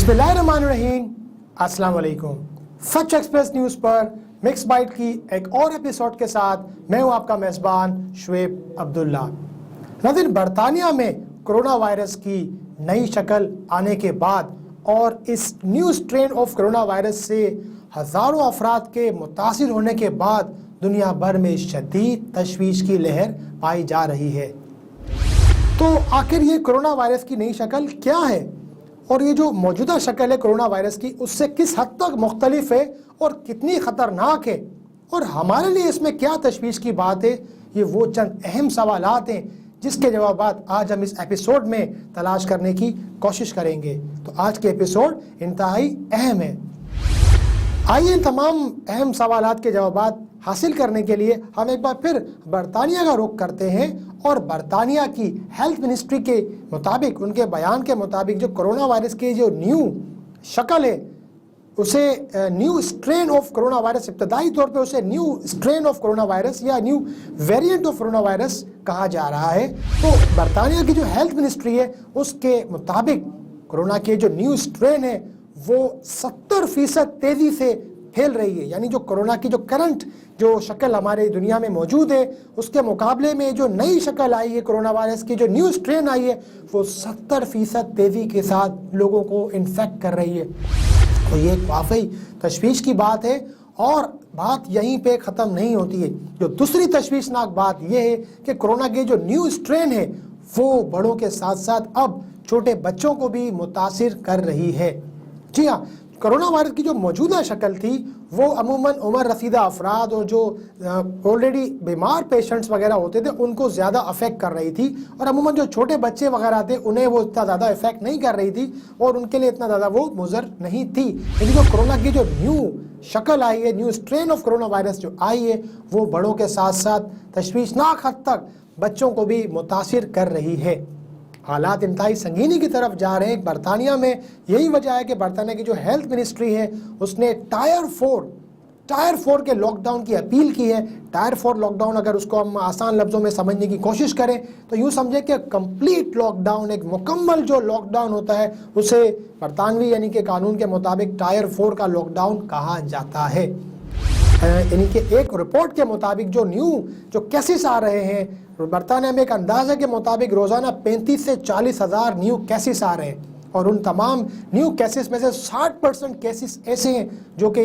बिस्मिल्लाहिर्रहमानिर्रहीम, अस्सलाम वालेकुम। सच एक्सप्रेस न्यूज़ पर मिक्स बाइट की एक और एपिसोड के साथ मैं हूं आपका मेज़बान शुएब अब्दुल्ला। नाज़रीन, बरतानिया में कोरोना वायरस की नई शक्ल आने के बाद और इस new strain of corona virus से हज़ारों अफराद के मुतासिर होने के बाद दुनिया भर में शदीद तशवीश की लहर पाई जा रही है। तो आखिर ये कोरोना वायरस की नई शक्ल क्या है और ये जो मौजूदा शक्ल है कोरोना वायरस की उससे किस हद तक मुख्तलिफ है और कितनी ख़तरनाक है और हमारे लिए इसमें क्या तशवीश की बात है, ये वो चंद अहम सवालात हैं जिसके जवाबात आज हम इस एपिसोड में तलाश करने की कोशिश करेंगे। तो आज के एपिसोड इंतहाई अहम है। आइए इन तमाम अहम सवालात के जवाबात हासिल करने के लिए हम एक बार फिर बरतानिया का रुख करते हैं और बरतानिया की हेल्थ मिनिस्ट्री के मुताबिक, उनके बयान के मुताबिक जो कोरोना वायरस की जो न्यू शक्ल है उसे new strain of corona virus, इब्तदाई तौर पे उसे new strain of corona virus या new variant of corona virus कहा जा रहा है। तो बरतानिया की जो हेल्थ मिनिस्ट्री है उसके मुताबिक कोरोना के जो न्यू स्ट्रेन है वो 70% तेज़ी से फैल रही है। यानी जो कोरोना की जो करंट जो शक्ल हमारे दुनिया में मौजूद है उसके मुकाबले में जो नई शक्ल आई है कोरोना वायरस की, जो न्यू स्ट्रेन आई है, वो 70% तेज़ी के साथ लोगों को इन्फेक्ट कर रही है। तो ये काफ़ी तशवीश की बात है और बात यहीं पे ख़त्म नहीं होती है। जो दूसरी तशवीशनाक बात यह है कि कोरोना के जो न्यू स्ट्रेन है वो बड़ों के साथ साथ अब छोटे बच्चों को भी मुतासिर कर रही है। जी हाँ, कोरोना वायरस की जो मौजूदा शक्ल थी वो अमूमन उम्र रसीदा अफराद और जो ऑलरेडी बीमार पेशेंट्स वगैरह होते थे उनको ज़्यादा अफेक्ट कर रही थी और अमूमन जो छोटे बच्चे वगैरह थे उन्हें वो इतना ज़्यादा इफेक्ट नहीं कर रही थी और उनके लिए इतना ज़्यादा वो मुज़र नहीं थी। लेकिन जो कोरोना की जो न्यू शक्ल आई है, new strain of corona virus जो आई है, वो बड़ों के साथ साथ तशवीशनाक हद तक बच्चों को भी मुतासिर कर रही है। हालात इंतहाई संगीनी की तरफ जा रहे हैं। बरतानिया में यही वजह है कि बरतानिया की जो हेल्थ मिनिस्ट्री है उसने टायर 4 के लॉकडाउन की अपील की है। टायर 4 लॉकडाउन अगर उसको हम आसान लफ्ज़ों में समझने की कोशिश करें तो यूँ समझें कि कंप्लीट लॉकडाउन, एक मुकम्मल जो लॉकडाउन होता है उसे बरतानवी यानी कि कानून के मुताबिक टायर 4 का लॉकडाउन कहा जाता है। यानी कि एक रिपोर्ट के मुताबिक जो केसेस आ रहे हैं बरतानिया में, एक अंदाज़े के मुताबिक रोज़ाना 35 से 40 हज़ार न्यू केसेस आ रहे हैं और उन तमाम न्यू केसेस में से 60% केसेस ऐसे हैं जो कि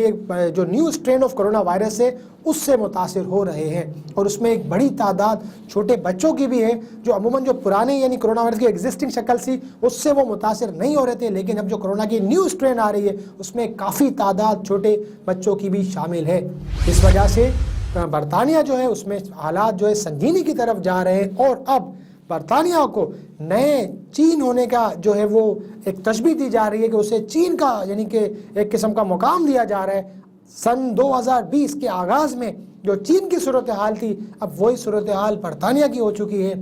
जो new strain of corona virus है उससे मुतासिर हो रहे हैं और उसमें एक बड़ी तादाद छोटे बच्चों की भी है जो अमूमन जो पुराने यानी कोरोना वायरस की एग्जिस्टिंग शक्ल थी उससे वो मुतासिर नहीं हो रहे थे, लेकिन अब जो कोरोना की न्यू स्ट्रेन आ रही है उसमें काफ़ी तादाद छोटे बच्चों की भी शामिल है। इस वजह से बरतानिया जो है उसमें हालात जो है संगीनी की तरफ जा रहे हैं और अब बरतानिया को नए चीन होने का जो है वो एक तशबीह दी जा रही है कि उसे चीन का यानी कि एक किस्म का मुकाम दिया जा रहा है। सन 2020 के आगाज़ में जो चीन की सूरत हाल थी अब वही सूरत हाल बरतानिया की हो चुकी है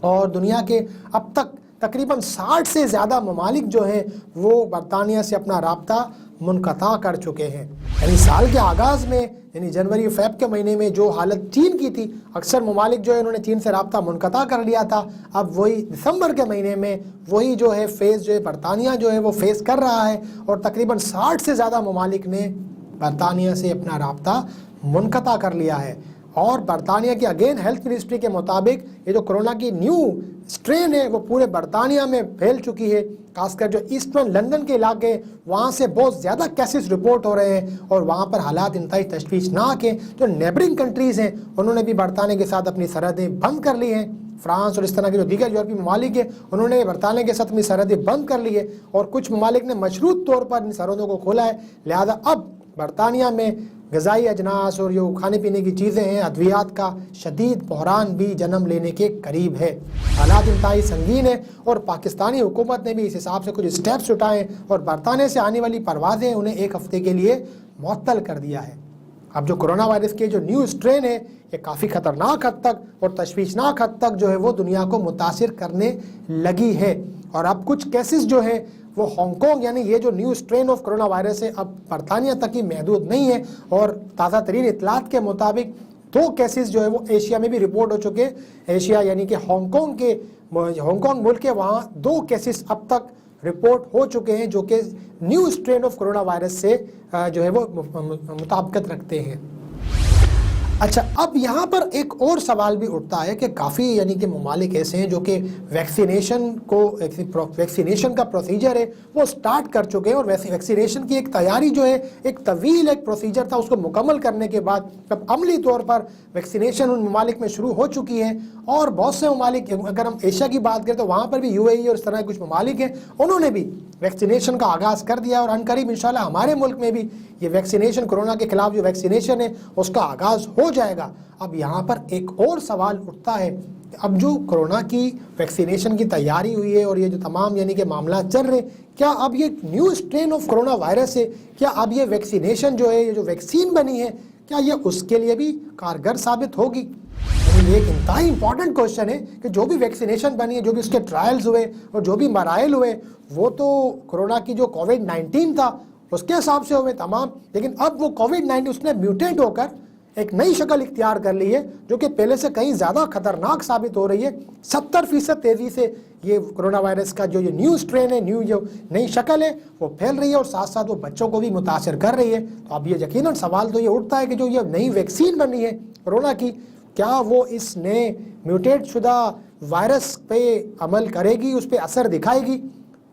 और दुनिया के अब तक तकरीबन 60 से ज़्यादा ममालिक जो हैं वो बरतानिया से अपना राब्ता मुनक़ता कर चुके हैं। यानी साल के आगाज़ में यानी जनवरी फ़रवरी के महीने में जो हालत चीन की थी, अक्सर ममालिक जो है उन्होंने चीन से राब्ता मुनक़ता कर लिया था। अब वही दिसंबर के महीने में वही जो है फेज़ जो है बरतानिया जो है वो फेस कर रहा है और तकरीबन 60 से ज़्यादा ममालिक ने बरतानिया से अपना राब्ता मुनक़ता कर लिया है। और बरतानिया की अगेन हेल्थ मिनिस्ट्री के मुताबिक ये जो कोरोना की न्यू स्ट्रेन है वो पूरे बरतानिया में फैल चुकी है। खासकर जो ईस्टर्न लंदन के इलाके वहाँ से बहुत ज़्यादा केसेस रिपोर्ट हो रहे हैं और वहाँ पर हालात इंतहाई तशवीशनाक हैं। जो नेबरिंग कंट्रीज़ हैं उन्होंने भी बरतानिया के साथ अपनी सरहदें बंद कर ली हैं। फ्रांस और इस तरह के जो दीगर यूरोपीय ममालिक हैं उन्होंने बरतानिया के साथ अपनी सरहदें बंद कर ली है और कुछ ममालिक ने मशरूत तौर पर इन सरहदों को खोला है। लिहाजा अब बरतानिया में ग़िज़ाई अजनास और जो खाने पीने की चीज़ें हैं, अद्वियात का शदीद बहरान भी जन्म लेने के करीब है। हालात इंतहाई संगीन है और पाकिस्तानी हुकूमत ने भी इस हिसाब से कुछ स्टेप्स उठाए और बरतानिया से आने वाली परवाज़ें उन्हें एक हफ़्ते के लिए मुअत्तल कर दिया है। अब जो कोरोना वायरस के जो न्यू स्ट्रेन है ये काफ़ी ख़तरनाक हद तक और तशवीशनाक हद तक जो है वो दुनिया को मुतासिर करने लगी है और अब कुछ केसेस जो हैं वो हांगकांग यानी ये जो new strain of corona virus है अब बरतानिया तक ही महदूद नहीं है और ताज़ा तरीन इतलात के मुताबिक 2 केसेस जो है वो एशिया में भी रिपोर्ट हो चुके। एशिया यानी कि हांगकांग मुल्क के वहाँ 2 केसेस अब तक رپورٹ ہو چکے ہیں جو کہ new strain of corona virus سے جو ہے وہ مطابقت رکھتے ہیں۔ اچھا، اب یہاں پر ایک اور سوال بھی اٹھتا ہے کہ کافی یعنی کہ ممالک ایسے ہیں جو کہ ویکسینیشن کا پروسیجر ہے وہ سٹارٹ کر چکے ہیں، اور ویکسینیشن کی ایک تیاری جو ہے ایک طویل ایک پروسیجر تھا، اس کو مکمل کرنے کے بعد اب عملی طور پر ویکسینیشن ان ممالک میں شروع ہو چکی ہے۔ اور بہت سے ممالک، اگر ہم ایشیا کی بات کریں تو وہاں پر بھی UAE اور اس طرح کچھ ممالک ہیں، انہوں نے بھی ویکسینیشن کا آغاز کر دیا، اور عنقریب انشاءاللہ ہمارے ملک میں بھی یہ ویکسینیشن، کورونا کے خلاف جو ویکسینیشن ہے اس کا آغاز ہو جائے گا۔ اب یہاں پر ایک اور سوال اٹھتا ہے کہ اب جو کورونا کی ویکسینیشن کی تیاری ہوئی ہے اور یہ جو تمام یعنی کہ معاملات چل رہے، کیا اب یہ new strain of corona virus ہے، کیا اب یہ ویکسینیشن جو ہے، یہ جو ویکسین بنی ہے، کیا یہ اس کے لیے بھی کارگر ثابت ہوگی؟ یہ ایک انتہائی امپورٹنٹ کوشچن ہے کہ جو بھی ویکسینیشن بنی ہے، جو بھی اس کے ٹرائلز ہوئے اور جو بھی مراحل ہوئے، وہ تو کورونا کی جو کووڈ-19 تھا اس کے حساب سے ہوئے تمام، لیکن اب وہ کووڈ-19 اس نے میوٹیٹ ہو کر ایک نئی شکل اختیار کر لی ہے جو کہ پہلے سے کہیں زیادہ خطرناک ثابت ہو رہی ہے۔ 70% تیزی سے یہ کرونا وائرس کا جو یہ نیو اسٹرین ہے، جو نئی شکل ہے وہ پھیل رہی ہے، اور ساتھ ساتھ وہ بچوں کو بھی متاثر کر رہی ہے۔ تو اب یہ یقیناً سوال تو یہ اٹھتا ہے کہ جو یہ نئی ویکسین بنی ہے کرونا کی، کیا وہ اس نئے میوٹیٹ شدہ وائرس پہ عمل کرے گی، اس پہ اثر دکھائے گی؟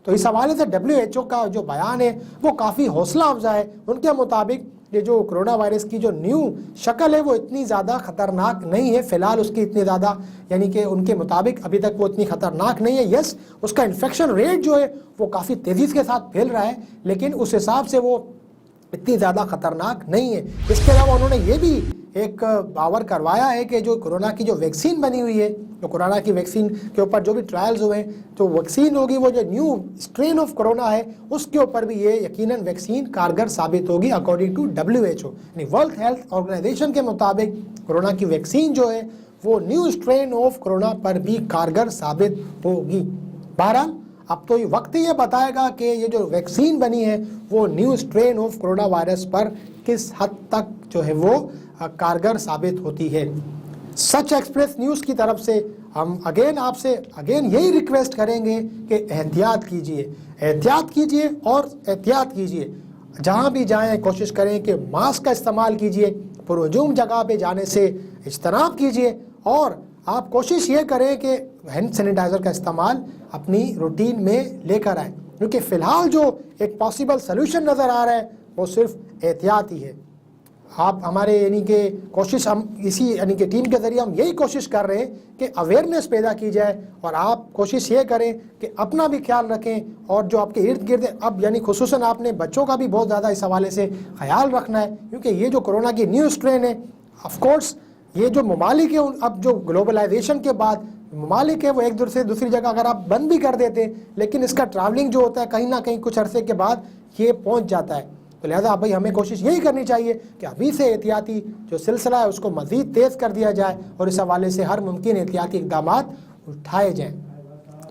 تو اس حوالے سے WHO کا جو بیان ہے وہ کافی حوصلہ افزا ہے۔ ان کے مطابق یہ جو کرونا وائرس کی جو نیو شکل ہے وہ اتنی زیادہ خطرناک نہیں ہے، فی الحال اس کی اتنی زیادہ یعنی کہ ان کے مطابق ابھی تک وہ اتنی خطرناک نہیں ہے۔ یس، اس کا انفیکشن ریٹ جو ہے وہ کافی تیزی کے ساتھ پھیل رہا ہے، لیکن اس حساب سے وہ اتنی زیادہ خطرناک نہیں ہے۔ اس کے علاوہ انہوں نے یہ بھی ایک باور کروایا ہے کہ جو کورونا کی جو ویکسین بنی ہوئی ہے، جو کورونا کی ویکسین کے اوپر جو بھی ٹرائلز ہوئے ہیں، تو ویکسین ہوگی وہ جو نیو اسٹرین آف کورونا ہے اس کے اوپر بھی یہ یقیناً ویکسین کارگر ثابت ہوگی اکارڈنگ ٹو WHO، یعنی ورلڈ ہیلتھ آرگنائزیشن کے مطابق کورونا کی ویکسین جو ہے وہ نیو اسٹرین آف کورونا پر بھی کارگر ثابت ہوگی۔ بہرحال اب تو یہ وقت ہی یہ بتائے گا کہ یہ جو ویکسین بنی ہے وہ new strain of corona virus پر کس حد تک جو ہے وہ کارگر ثابت ہوتی ہے۔ سچ ایکسپریس نیوز کی طرف سے ہم آپ سے یہی ریکویسٹ کریں گے کہ احتیاط کیجئے اور احتیاط کیجئے۔ جہاں بھی جائیں کوشش کریں کہ ماسک کا استعمال کیجئے، پرہجوم جگہ پہ جانے سے اجتناب کیجئے، اور آپ کوشش یہ کریں کہ ہینڈ سینیٹائزر کا استعمال اپنی روٹین میں لے کر آئیں، کیونکہ فی الحال جو ایک پاسبل سلوشن نظر آ رہا ہے وہ صرف احتیاط ہی ہے۔ آپ ہمارے یعنی کہ کوشش ہم اسی یعنی کہ ٹیم کے ذریعے ہم یہی کوشش کر رہے ہیں کہ اویئرنیس پیدا کی جائے، اور آپ کوشش یہ کریں کہ اپنا بھی خیال رکھیں، اور جو آپ کے ارد گرد اب یعنی خصوصاً آپ نے بچوں کا بھی بہت زیادہ اس حوالے سے خیال رکھنا ہے، کیونکہ یہ جو کورونا کی نیو اسٹرین ہے، آف کورس یہ جو ممالک ہیں اب جو گلوبلائزیشن کے بعد ممالک ہے وہ ایک دوسری جگہ اگر آپ بند بھی کر دیتے ہیں، لیکن اس کا ٹریولنگ جو ہوتا ہے کہیں نہ کہیں کچھ عرصے کے بعد یہ پہنچ جاتا ہے۔ تو لہٰذا بھائی ہمیں کوشش یہی کرنی چاہیے کہ ابھی سے احتیاطی جو سلسلہ ہے اس کو مزید تیز کر دیا جائے، اور اس حوالے سے ہر ممکن احتیاطی اقدامات اٹھائے جائیں۔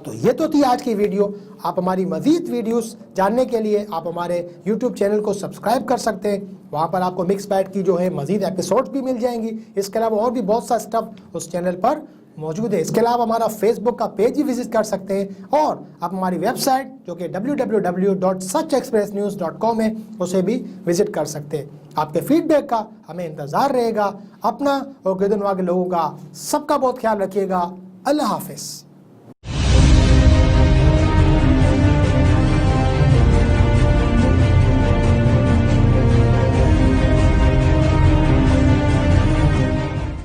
تو یہ تو تھی آج کی ویڈیو۔ آپ ہماری مزید ویڈیوز جاننے کے لیے آپ ہمارے YouTube چینل کو سبسکرائب کر سکتے ہیں، وہاں پر آپ کو مکس بائٹ کی جو ہے مزید ایپیسوڈ بھی مل جائیں گی۔ اس کے علاوہ اور بھی بہت سا اسٹف اس چینل پر موجود ہے۔ اس کے علاوہ ہمارا فیس بک کا پیج بھی وزٹ کر سکتے ہیں، اور آپ ہماری ویب سائٹ جو کہ www.suchexpressnews.com ہے اسے بھی وزٹ کر سکتے ہیں۔ آپ کے فیڈ بیک کا ہمیں انتظار رہے گا۔ اپنا اور گردنواں کے لوگوں کا سب کا بہت خیال رکھیے گا۔ اللہ حافظ۔